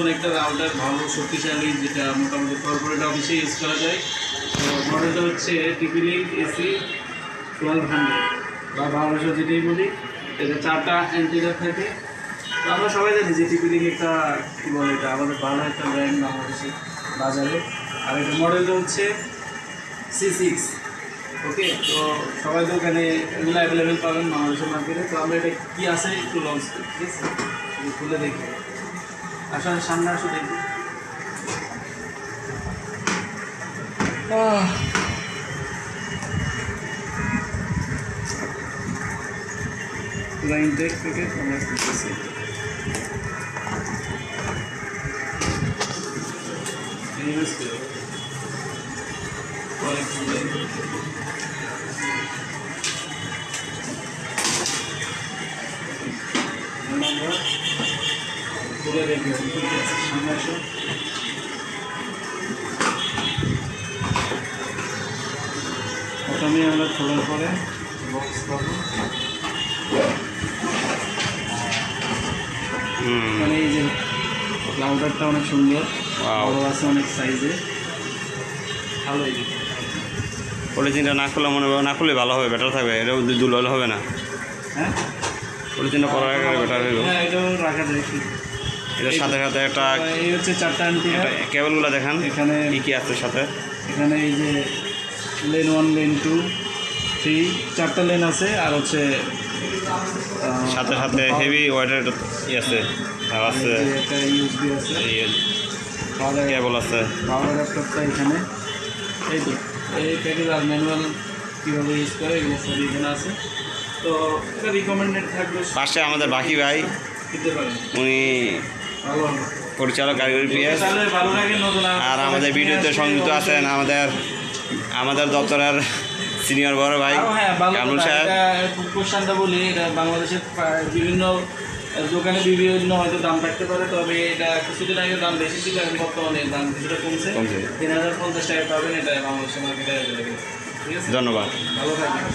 একটা রাউটার ভালো শক্তিশালী, যেটা মোটামুটি কর্পোরেট অফিসে ইউজ করা যায়। তো মডেলটা হচ্ছে টিপি-লিঙ্ক এসি 1200 বা 1200 যেটাই বলি। এটা 4টা অ্যান্টেনা থাকে। তো আমরা সবাই জানি যে টিপি-লিঙ্ক একটা কী বলে, এটা আমাদের ভালো একটা ব্র্যান্ড বাংলাদেশের বাজারে। আর এটা মডেলটা হচ্ছে C6। ওকে, তো সবাই তো ওখানে এগুলো অ্যাভেলেবেল পাবেন বাংলাদেশের মার্কেটে। তো আমরা এটা কী আছে একটু লঞ্চ করি, ঠিক আছে? খুলে দেখি, আসলে সামনে আসো দেখি। পুরো ইনটেক থেকে আমরা খুলতেছি। খুলে দেখি সামনে আসো। প্রথমে আমরা খোলার পরে বক্স পাবো। মানে এই যে রাউটারটা অনেক সুন্দর, বড় আছে অনেক সাইজে, ভালো। এই যে পলিথিনটা না খুলে মনে হয় না খুলে ভালো হবে, বেটার থাকবে। এটা দুল হবে না। হ্যাঁ, পলিথিনটা পরার আগে বেটার হইব। হ্যাঁ, এটাও রাখা যায়। এটার সাথে সাথে একটা এই হচ্ছে 4টা অ্যান্টেনা। কেবলগুলো দেখান এখানে কী আছে সাথে। এখানে এই যে লেন 1, লেন 2, 3, 4টা লেন আছে। আর হচ্ছে সাথে সাথে হেভি ওয়েটের আছে, আর আছে একটা ইউএসবি আছে, কেবল আছে। পাওয়ার ল্যাপটপটা এখানে। এই তো এই প্যাকেজ আর ম্যানুয়াল কীভাবে ইউজ করে এগুলো সব এখানে আছে। তো এটা রিকমেন্ডেড থাকবে, পাশে আমাদের বাকি ভাই, দিতে পারেন, উনি ভালো হবে। পরিচালক কারিগরি পিএস। তাহলে ভালো লাগে নতুন। আর আমাদের ভিডিওতে সংযুক্ত আছেন আমাদের দপ্তরের সিনিয়র বড় ভাই হ্যাঁ, ভালো কামরুল কথা। সাহেব। এটা কোশ্চেনটা বলি, এটা বাংলাদেশের বিভিন্ন দোকানে বিভিন্ন হয়তো দাম থাকতে পারে, তবে এটা কিছুদিন আগে দাম বেশি ছিল, এখন বর্তমানে দাম কিছুটা কমছে। 3050 টাকায় পাবেন। এটা বাংলাদেশের মার্কেটে অ্যাভেলেবেল। ঠিক আছে, ধন্যবাদ। ভালো থাকবেন।